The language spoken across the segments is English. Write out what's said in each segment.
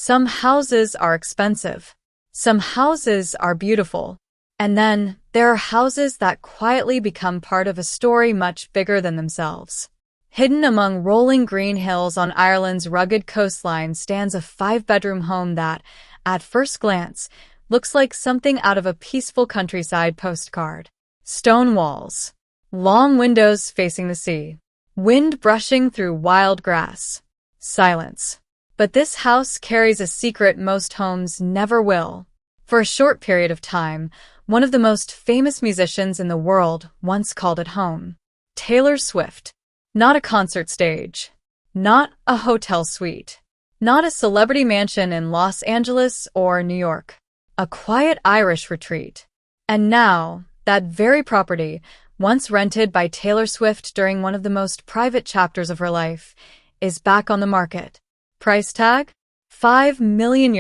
Some houses are expensive. Some houses are beautiful. And then there are houses that quietly become part of a story much bigger than themselves. Hidden among rolling green hills on Ireland's rugged coastline stands a five-bedroom home that, at first glance, looks like something out of a peaceful countryside postcard. Stone walls, long windows facing the sea, wind brushing through wild grass, silence. But this house carries a secret most homes never will. For a short period of time, one of the most famous musicians in the world once called it home. Taylor Swift. Not a concert stage. Not a hotel suite. Not a celebrity mansion in Los Angeles or New York. A quiet Irish retreat. And now, that very property, once rented by Taylor Swift during one of the most private chapters of her life, is back on the market. Price tag? €5 million.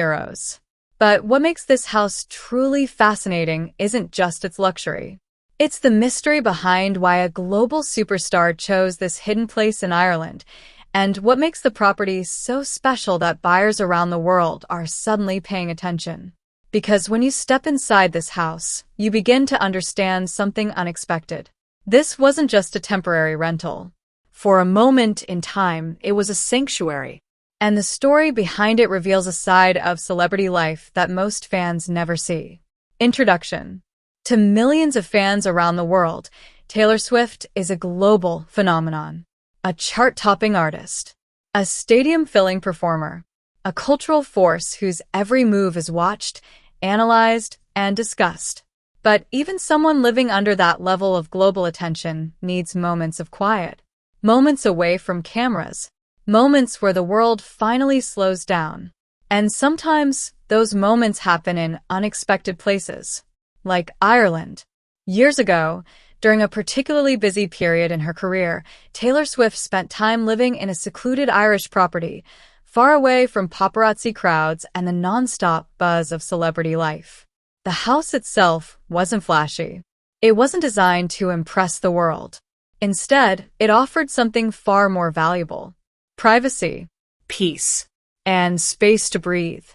But what makes this house truly fascinating isn't just its luxury. It's the mystery behind why a global superstar chose this hidden place in Ireland, and what makes the property so special that buyers around the world are suddenly paying attention. Because when you step inside this house, you begin to understand something unexpected. This wasn't just a temporary rental. For a moment in time, it was a sanctuary. And the story behind it reveals a side of celebrity life that most fans never see. Introduction. To millions of fans around the world, Taylor Swift is a global phenomenon. A chart-topping artist. A stadium-filling performer. A cultural force whose every move is watched, analyzed, and discussed. But even someone living under that level of global attention needs moments of quiet. Moments away from cameras. Moments where the world finally slows down. And sometimes those moments happen in unexpected places. Like Ireland. Years ago, during a particularly busy period in her career, Taylor Swift spent time living in a secluded Irish property, far away from paparazzi crowds and the non-stop buzz of celebrity life. The house itself wasn't flashy. It wasn't designed to impress the world. Instead, it offered something far more valuable. Privacy, peace, and space to breathe.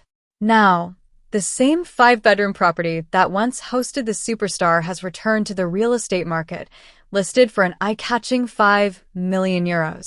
Now, the same five-bedroom property that once hosted the superstar has returned to the real estate market, listed for an eye-catching €5 million.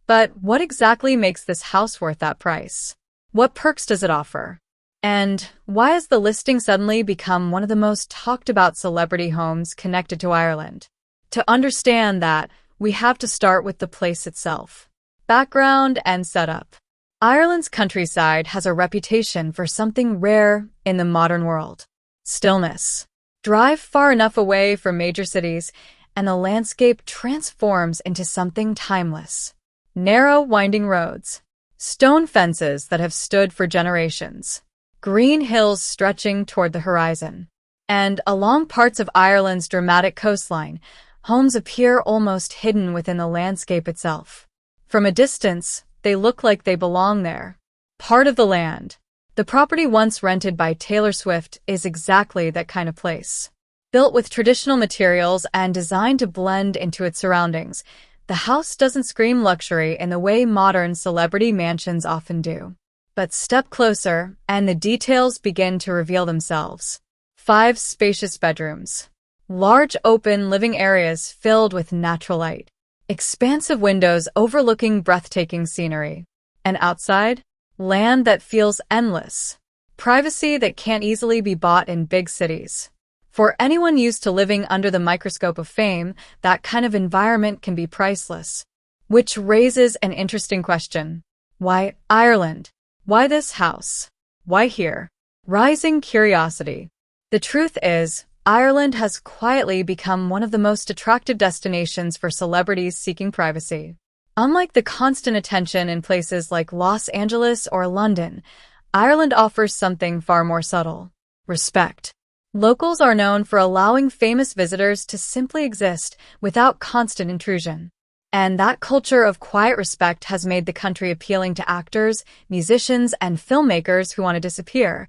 But what exactly makes this house worth that price? What perks does it offer? And why has the listing suddenly become one of the most talked-about celebrity homes connected to Ireland? To understand that, we have to start with the place itself. Background and setup. Ireland's countryside has a reputation for something rare in the modern world. Stillness. Drive far enough away from major cities, and the landscape transforms into something timeless. Narrow, winding roads. Stone fences that have stood for generations. Green hills stretching toward the horizon. And along parts of Ireland's dramatic coastline, homes appear almost hidden within the landscape itself. From a distance, they look like they belong there. Part of the land. The property once rented by Taylor Swift is exactly that kind of place. Built with traditional materials and designed to blend into its surroundings, the house doesn't scream luxury in the way modern celebrity mansions often do. But step closer, and the details begin to reveal themselves. 5 spacious bedrooms. Large open living areas filled with natural light. Expansive windows overlooking breathtaking scenery. And outside, land that feels endless. Privacy that can't easily be bought in big cities. For anyone used to living under the microscope of fame, that kind of environment can be priceless. Which raises an interesting question. Why Ireland? Why this house? Why here? Rising curiosity. The truth is, Ireland has quietly become one of the most attractive destinations for celebrities seeking privacy. Unlike the constant attention in places like Los Angeles or London, Ireland offers something far more subtle. Respect. Locals are known for allowing famous visitors to simply exist without constant intrusion. And that culture of quiet respect has made the country appealing to actors, musicians, and filmmakers who want to disappear,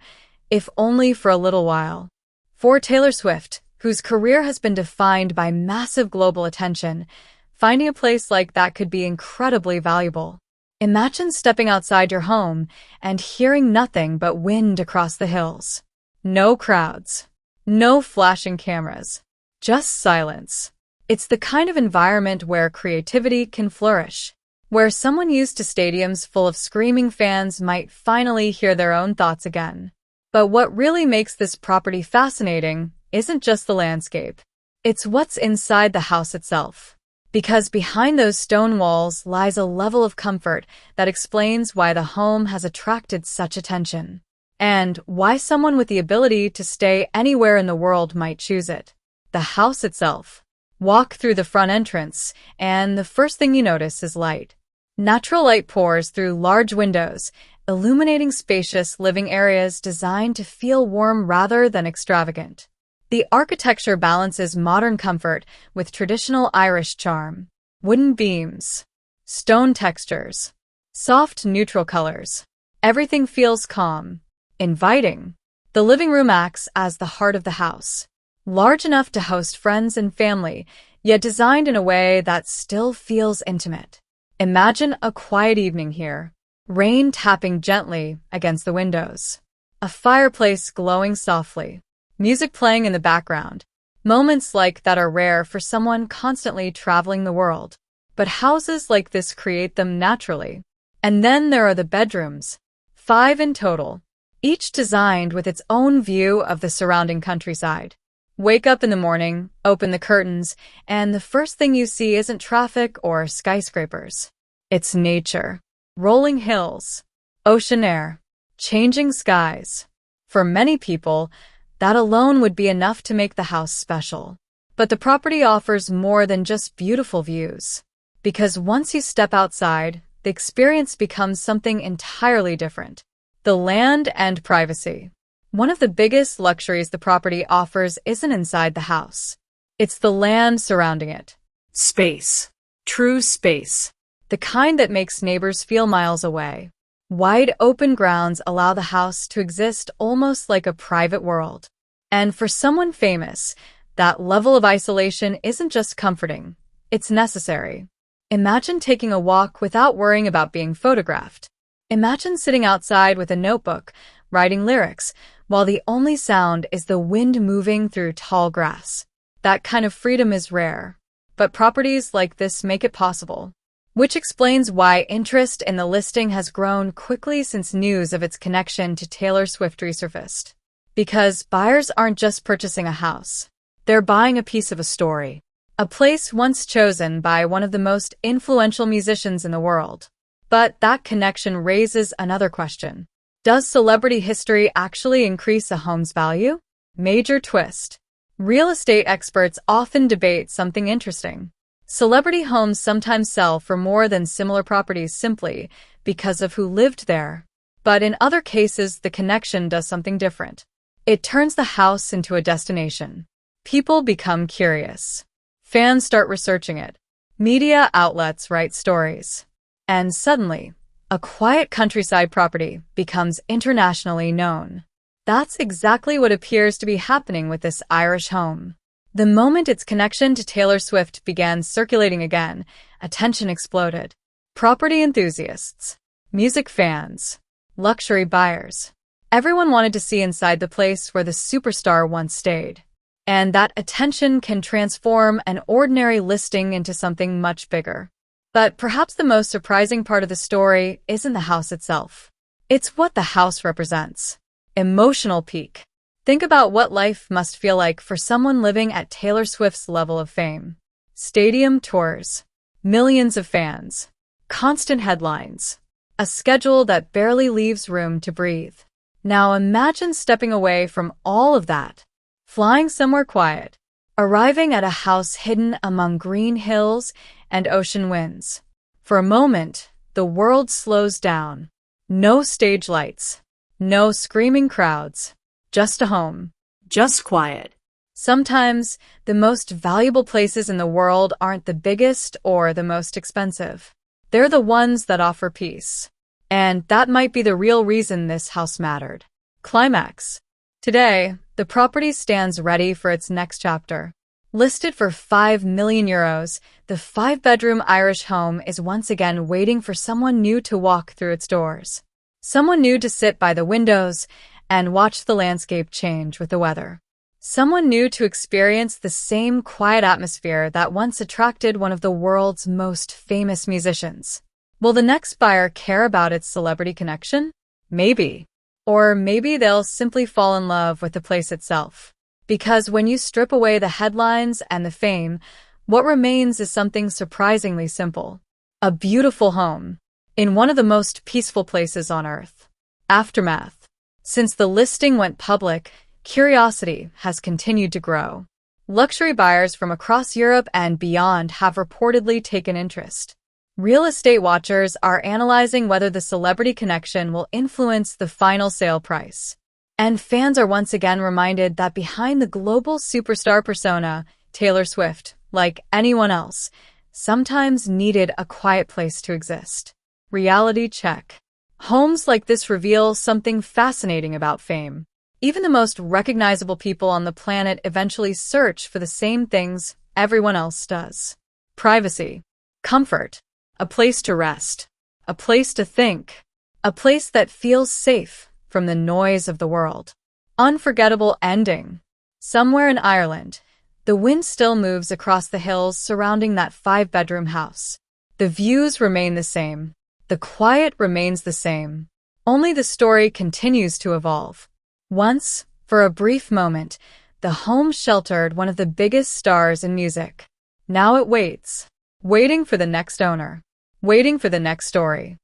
if only for a little while. For Taylor Swift, whose career has been defined by massive global attention, finding a place like that could be incredibly valuable. Imagine stepping outside your home and hearing nothing but wind across the hills. No crowds, no flashing cameras, just silence. It's the kind of environment where creativity can flourish, where someone used to stadiums full of screaming fans might finally hear their own thoughts again. But what really makes this property fascinating isn't just the landscape. It's what's inside the house itself. Because behind those stone walls lies a level of comfort that explains why the home has attracted such attention, and why someone with the ability to stay anywhere in the world might choose it. The house itself. Walk through the front entrance, and the first thing you notice is light. Natural light pours through large windows, illuminating spacious living areas designed to feel warm rather than extravagant. The architecture balances modern comfort with traditional Irish charm. Wooden beams, stone textures, soft neutral colors. Everything feels calm, inviting. The living room acts as the heart of the house, large enough to host friends and family, yet designed in a way that still feels intimate. Imagine a quiet evening here, rain tapping gently against the windows, a fireplace glowing softly, music playing in the background. Moments like that are rare for someone constantly traveling the world, but houses like this create them naturally. And then there are the bedrooms, 5 in total, each designed with its own view of the surrounding countryside. Wake up in the morning, open the curtains, and the first thing you see isn't traffic or skyscrapers. It's nature, rolling hills, ocean air, changing skies. For many people, that alone would be enough to make the house special. But the property offers more than just beautiful views. Because once you step outside, the experience becomes something entirely different. The land and privacy. One of the biggest luxuries the property offers isn't inside the house. It's the land surrounding it. Space. True space. The kind that makes neighbors feel miles away. Wide open grounds allow the house to exist almost like a private world. And for someone famous, that level of isolation isn't just comforting, it's necessary. Imagine taking a walk without worrying about being photographed. Imagine sitting outside with a notebook, writing lyrics, while the only sound is the wind moving through tall grass. That kind of freedom is rare, but properties like this make it possible. Which explains why interest in the listing has grown quickly since news of its connection to Taylor Swift resurfaced. Because buyers aren't just purchasing a house. They're buying a piece of a story. A place once chosen by one of the most influential musicians in the world. But that connection raises another question. Does celebrity history actually increase a home's value? Major twist. Real estate experts often debate something interesting. Celebrity homes sometimes sell for more than similar properties simply because of who lived there. But in other cases, the connection does something different. It turns the house into a destination. People become curious. Fans start researching it. Media outlets write stories. And suddenly, a quiet countryside property becomes internationally known. That's exactly what appears to be happening with this Irish home. The moment its connection to Taylor Swift began circulating again, attention exploded. Property enthusiasts, music fans, luxury buyers. Everyone wanted to see inside the place where the superstar once stayed. And that attention can transform an ordinary listing into something much bigger. But perhaps the most surprising part of the story isn't the house itself. It's what the house represents. Emotional peak. Think about what life must feel like for someone living at Taylor Swift's level of fame. Stadium tours, millions of fans, constant headlines, a schedule that barely leaves room to breathe. Now imagine stepping away from all of that, flying somewhere quiet, arriving at a house hidden among green hills and ocean winds. For a moment, the world slows down. No stage lights, no screaming crowds. Just a home. Just quiet. Sometimes, the most valuable places in the world aren't the biggest or the most expensive. They're the ones that offer peace. And that might be the real reason this house mattered. Climax. Today, the property stands ready for its next chapter. Listed for €5 million, the five-bedroom Irish home is once again waiting for someone new to walk through its doors. Someone new to sit by the windows and watch the landscape change with the weather. Someone new to experience the same quiet atmosphere that once attracted one of the world's most famous musicians. Will the next buyer care about its celebrity connection? Maybe. Or maybe they'll simply fall in love with the place itself. Because when you strip away the headlines and the fame, what remains is something surprisingly simple. A beautiful home. In one of the most peaceful places on Earth. Aftermath. Since the listing went public, curiosity has continued to grow. Luxury buyers from across Europe and beyond have reportedly taken interest. Real estate watchers are analyzing whether the celebrity connection will influence the final sale price. And fans are once again reminded that behind the global superstar persona, Taylor Swift, like anyone else, sometimes needed a quiet place to exist. Reality check. Homes like this reveal something fascinating about fame. Even the most recognizable people on the planet eventually search for the same things everyone else does. Privacy. Comfort. A place to rest. A place to think. A place that feels safe from the noise of the world. Unforgettable ending. Somewhere in Ireland, the wind still moves across the hills surrounding that five-bedroom house. The views remain the same. The quiet remains the same. Only the story continues to evolve. Once, for a brief moment, the home sheltered one of the biggest stars in music. Now it waits. Waiting for the next owner. Waiting for the next story.